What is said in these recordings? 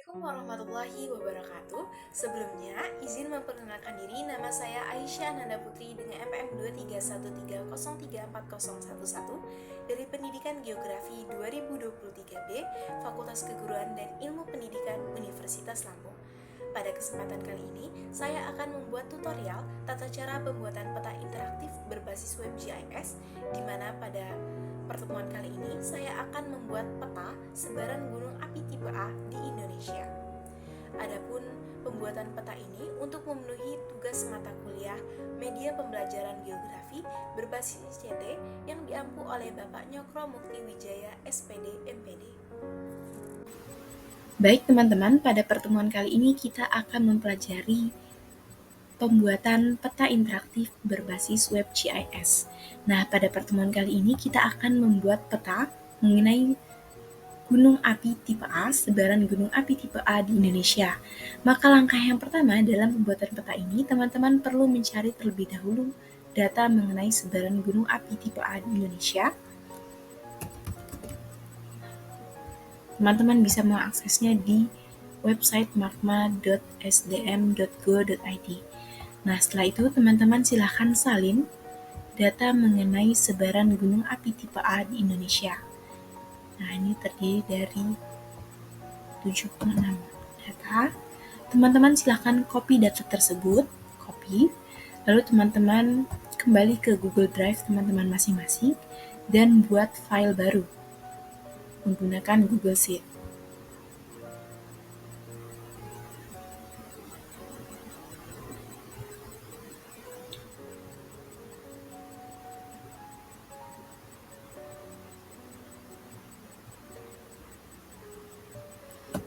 Assalamualaikum warahmatullahi wabarakatuh. Sebelumnya, izin memperkenalkan diri. Nama saya Aisyah Nanda Putri dengan NPM 23130340111 dari Pendidikan Geografi 2023B, Fakultas Keguruan dan Ilmu Pendidikan Universitas Lampung. Pada kesempatan kali ini, saya akan membuat tutorial tata cara pembuatan peta interaktif berbasis web GIS, di mana pada pertemuan kali ini saya akan membuat peta sebaran gunung api tipe A di Indonesia. Adapun pembuatan peta ini untuk memenuhi tugas mata kuliah media pembelajaran geografi berbasis ICT yang diampu oleh Bapak Nyokro Mukti Wijaya SPD MPD. Baik teman-teman, pada pertemuan kali ini kita akan mempelajari pembuatan peta interaktif berbasis web GIS. Nah, pada pertemuan kali ini kita akan membuat peta mengenai gunung api tipe A, sebaran gunung api tipe A di Indonesia. Maka langkah yang pertama dalam pembuatan peta ini, teman-teman perlu mencari terlebih dahulu data mengenai sebaran gunung api tipe A di Indonesia. Teman-teman bisa mengaksesnya di website magma.sdm.go.id. Nah, setelah itu teman-teman silahkan salin data mengenai sebaran gunung api tipe A di Indonesia. Nah, ini terdiri dari 76 data. Teman-teman silahkan copy data tersebut, lalu teman-teman kembali ke Google Drive teman-teman masing-masing dan buat file baru menggunakan Google Sheet.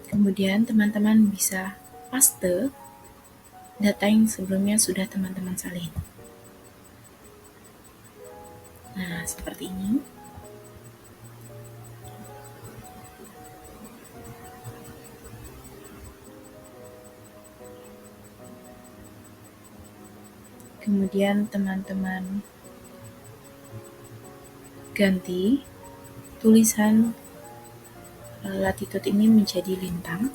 Kemudian teman-teman bisa paste data yang sebelumnya sudah teman-teman salin. Nah, seperti ini. Kemudian teman-teman ganti tulisan latitude ini menjadi lintang,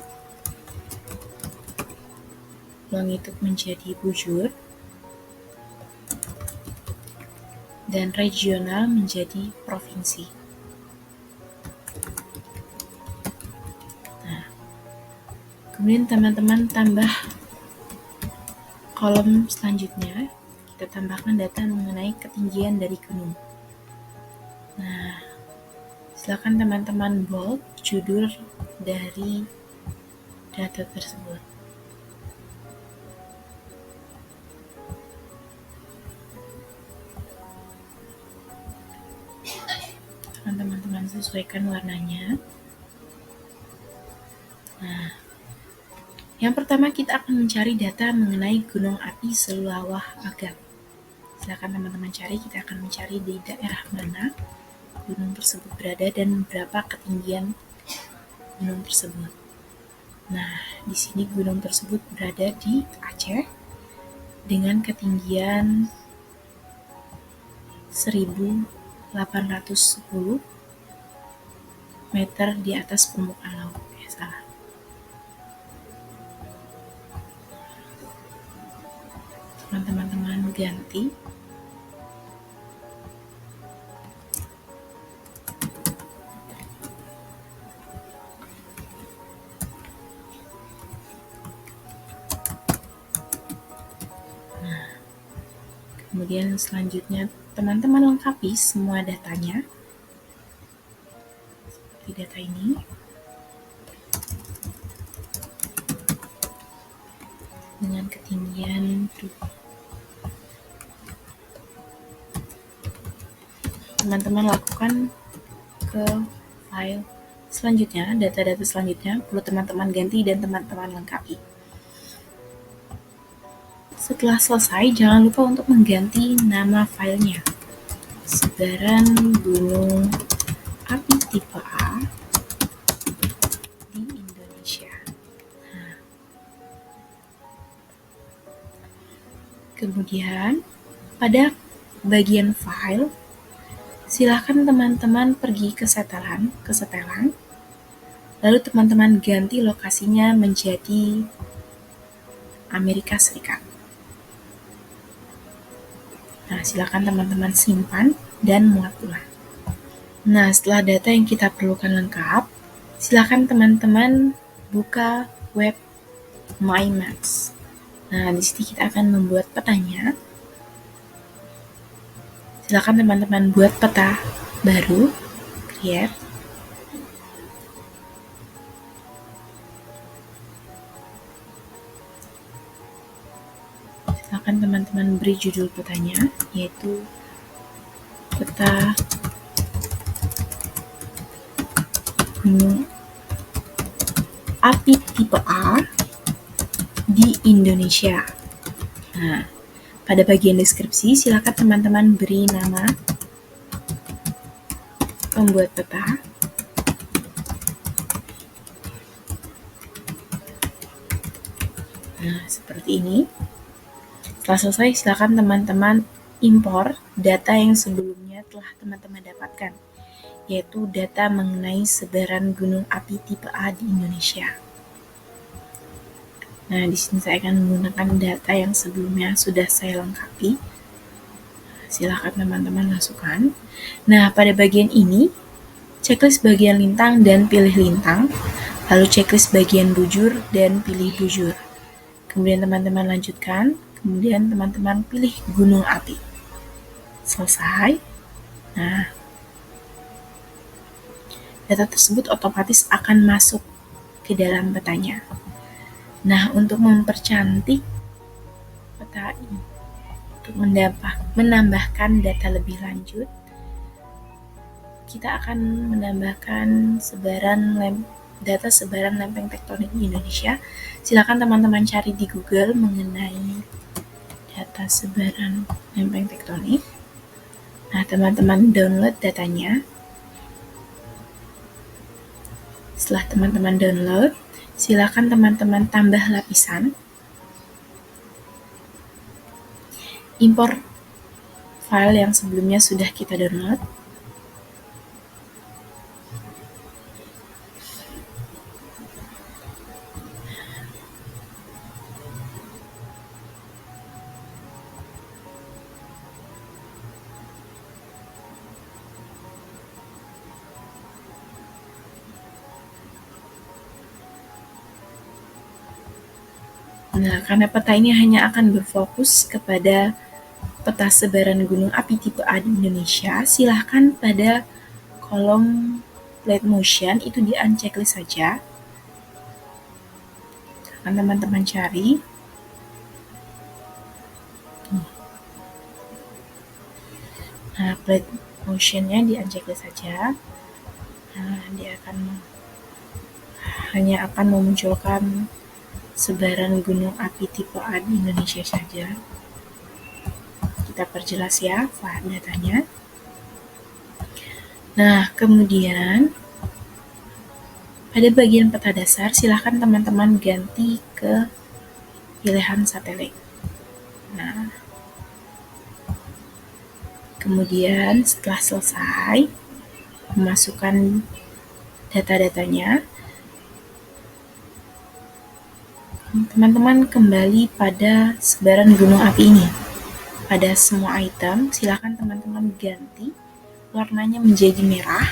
longitude menjadi bujur, dan regional menjadi provinsi. Nah, kemudian teman-teman tambah kolom selanjutnya, kita tambahkan data mengenai ketinggian dari gunung. Nah, silakan teman-teman bold judul dari data tersebut. Teman-teman sesuaikan warnanya. Nah, yang pertama kita akan mencari data mengenai gunung api Selawah Agam. Silakan teman-teman cari, kita akan mencari di daerah mana gunung tersebut berada dan berapa ketinggian gunung tersebut. Nah, di sini gunung tersebut berada di Aceh dengan ketinggian 1810 meter di atas permukaan laut. Salah. Teman-teman ganti. Kemudian selanjutnya teman-teman lengkapi semua datanya seperti data ini. Dengan ketinggian teman-teman lakukan ke file selanjutnya, data-data selanjutnya perlu teman-teman ganti dan teman-teman lengkapi. Setelah selesai, jangan lupa untuk mengganti nama filenya. Sebaran gunung api tipe A di Indonesia. Nah. Kemudian, pada bagian file, silakan teman-teman pergi ke setelan, Lalu teman-teman ganti lokasinya menjadi Amerika Serikat. Nah, silakan teman-teman simpan dan muat ulang. Nah, setelah data yang kita perlukan lengkap, silakan teman-teman buka web My Maps. Nah, di sini kita akan membuat petanya. Silakan teman-teman buat peta baru, create. Silakan teman-teman beri judul petanya, yaitu peta gunung api tipe A di Indonesia. Nah, pada bagian deskripsi, silakan teman-teman beri nama pembuat peta. Nah, seperti ini. Setelah selesai, silakan teman-teman impor data yang sebelumnya telah teman-teman dapatkan, yaitu data mengenai sebaran gunung api tipe A di Indonesia. Nah, di sini saya akan menggunakan data yang sebelumnya sudah saya lengkapi. Silakan teman-teman masukkan. Nah, pada bagian ini, checklist bagian lintang dan pilih lintang, lalu checklist bagian bujur dan pilih bujur. Kemudian teman-teman lanjutkan, kemudian teman-teman pilih gunung api. Selesai. Nah, data tersebut otomatis akan masuk ke dalam petanya. Nah, untuk mempercantik peta ini, untuk menambahkan data lebih lanjut, kita akan menambahkan data sebaran lempeng tektonik di Indonesia. Silakan teman-teman cari di Google mengenai data sebaran lempeng tektonik. Nah, teman-teman download datanya. Setelah teman-teman download, silakan teman-teman tambah lapisan. Impor file yang sebelumnya sudah kita download. Nah, karena peta ini hanya akan berfokus kepada peta sebaran gunung api tipe A di Indonesia, silahkan pada kolom plate motion itu di unchecklist saja. Akan teman-teman cari. Nah, plate motionnya di unchecklist saja. Nah, dia hanya akan memunculkan sebaran gunung api tipe A di Indonesia saja. Kita perjelas ya datanya. Nah, kemudian pada bagian peta dasar, silahkan teman-teman ganti ke pilihan satelit. Nah, kemudian setelah selesai memasukkan data-datanya, teman-teman kembali pada sebaran gunung api ini. Pada semua item, silakan teman-teman ganti warnanya menjadi merah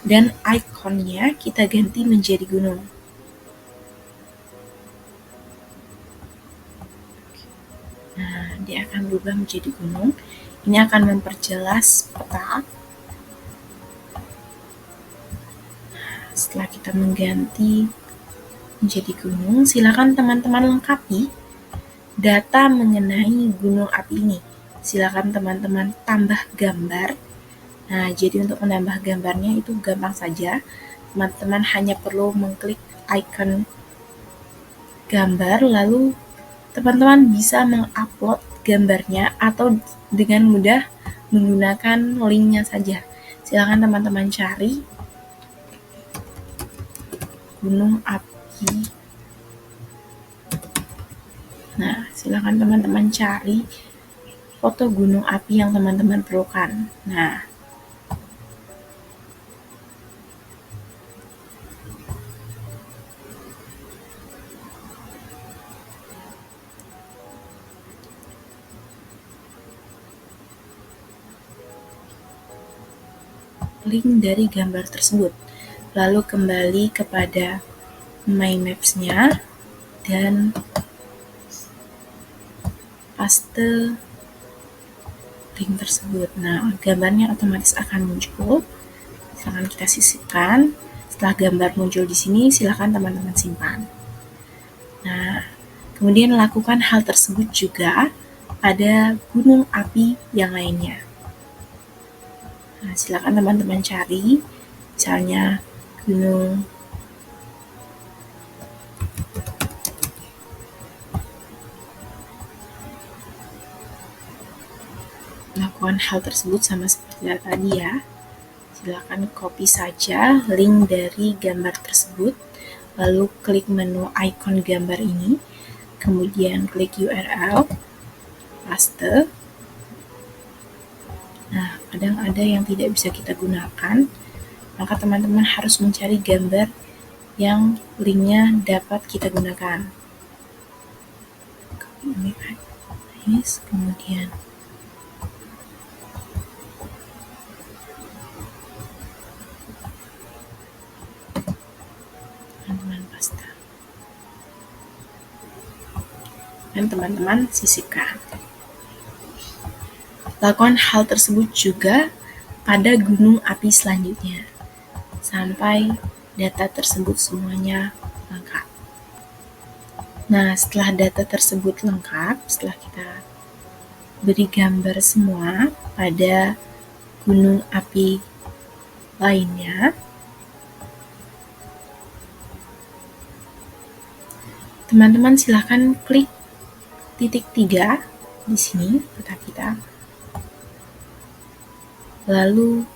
dan ikonnya kita ganti menjadi gunung. Nah, dia akan berubah menjadi gunung. Ini akan memperjelas peta. Setelah kita mengganti menjadi gunung, silakan teman-teman lengkapi data mengenai gunung api ini. Silakan teman-teman tambah gambar. Nah, jadi untuk menambah gambarnya itu gampang saja. Teman-teman hanya perlu mengklik icon gambar, lalu teman-teman bisa mengupload gambarnya atau dengan mudah menggunakan linknya saja. Silakan teman-teman cari gunung api. Nah, silakan teman-teman cari foto gunung api yang teman-teman perlukan. Nah, link dari gambar tersebut. Lalu kembali kepada My Maps-nya dan paste link tersebut. Nah, gambarnya otomatis akan muncul. Silakan kita sisipkan. Setelah gambar muncul di sini, silakan teman-teman simpan. Nah, kemudian lakukan hal tersebut juga pada gunung api yang lainnya. Nah, silakan teman-teman cari, misalnya gunung lakukan hal tersebut sama seperti tadi ya. Silakan copy saja link dari gambar tersebut, lalu klik menu icon gambar ini, kemudian klik URL, paste. Nah, kadang ada yang tidak bisa kita gunakan, maka teman-teman harus mencari gambar yang linknya dapat kita gunakan. Kemudian teman-teman paste dan teman-teman sisipkan. Lakukan hal tersebut juga pada gunung api selanjutnya sampai data tersebut semuanya lengkap. Nah, setelah data tersebut lengkap, setelah kita beri gambar semua pada gunung api lainnya, teman-teman silahkan klik titik 3 di sini peta kita, lalu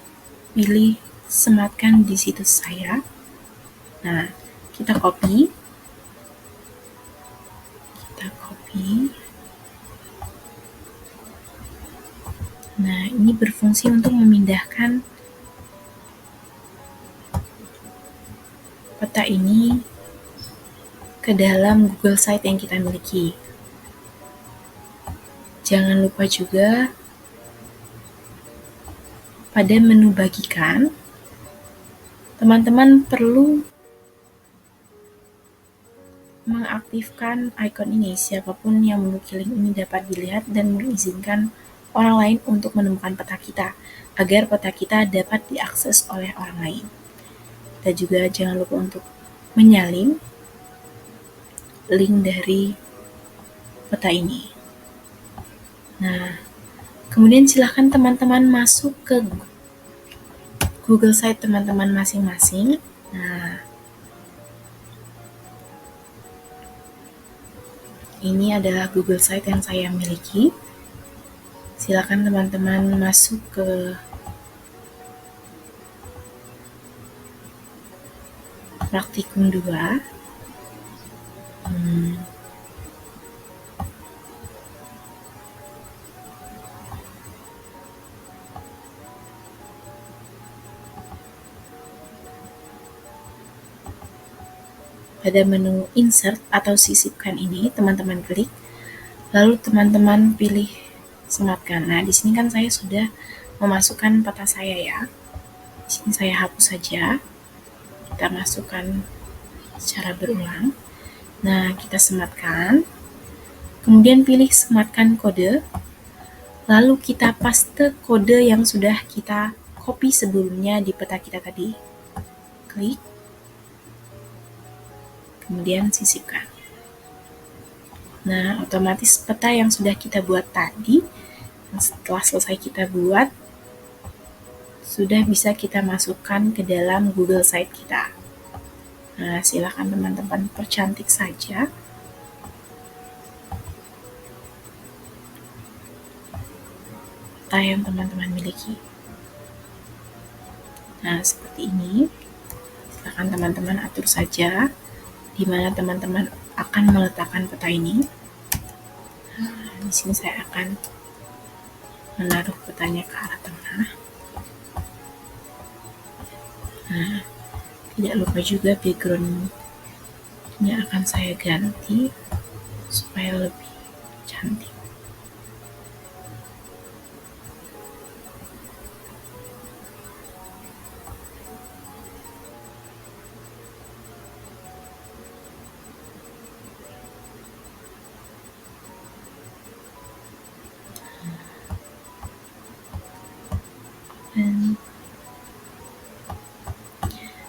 pilih sematkan di situs saya. Nah, kita copy. Nah, ini berfungsi untuk memindahkan peta ini ke dalam Google Site yang kita miliki. Jangan lupa juga pada menu bagikan, teman-teman perlu mengaktifkan icon ini. Siapapun yang memiliki link ini dapat dilihat dan mengizinkan orang lain untuk menemukan peta kita, agar peta kita dapat diakses oleh orang lain. Kita juga jangan lupa untuk menyalin link dari peta ini. Nah, kemudian silakan teman-teman masuk ke Google Site teman-teman masing-masing. Nah, ini adalah Google Site yang saya miliki. Silakan teman-teman masuk ke praktikum 2. Pada menu insert atau sisipkan ini, teman-teman klik, lalu teman-teman pilih sematkan. Nah, di sini kan saya sudah memasukkan peta saya ya. Di sini saya hapus saja. Kita masukkan secara berulang. Nah, kita sematkan. Kemudian pilih sematkan kode. Lalu kita paste kode yang sudah kita copy sebelumnya di peta kita tadi. Klik. Kemudian sisipkan. Nah, otomatis peta yang sudah kita buat tadi, setelah selesai kita buat, sudah bisa kita masukkan ke dalam Google Site kita. Nah, silakan teman-teman percantik saja. Peta yang teman-teman miliki. Nah, seperti ini. Silakan teman-teman atur saja di mana teman-teman akan meletakkan peta ini. Nah, di sini saya akan menaruh petanya ke arah tengah. Nah, tidak lupa juga background-nya akan saya ganti supaya lebih cantik.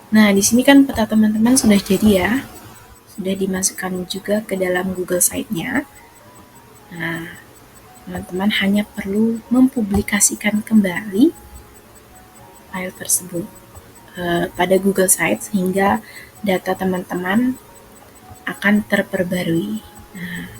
Nah, di sini kan peta teman-teman sudah jadi ya. Sudah dimasukkan juga ke dalam Google Site-nya. Nah, teman-teman hanya perlu mempublikasikan kembali file tersebut pada Google Site sehingga data teman-teman akan terperbarui. Nah,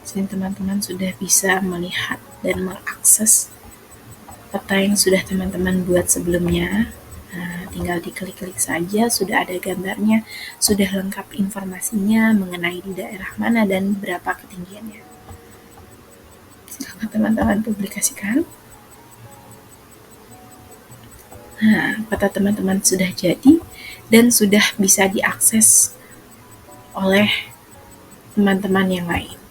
sini teman-teman sudah bisa melihat dan mengakses peta yang sudah teman-teman buat sebelumnya. Nah, tinggal diklik-klik saja, sudah ada gambarnya, sudah lengkap informasinya mengenai di daerah mana dan berapa ketinggiannya. Silakan teman-teman publikasikan. Nah, peta teman-teman sudah jadi dan sudah bisa diakses oleh teman-teman yang lain.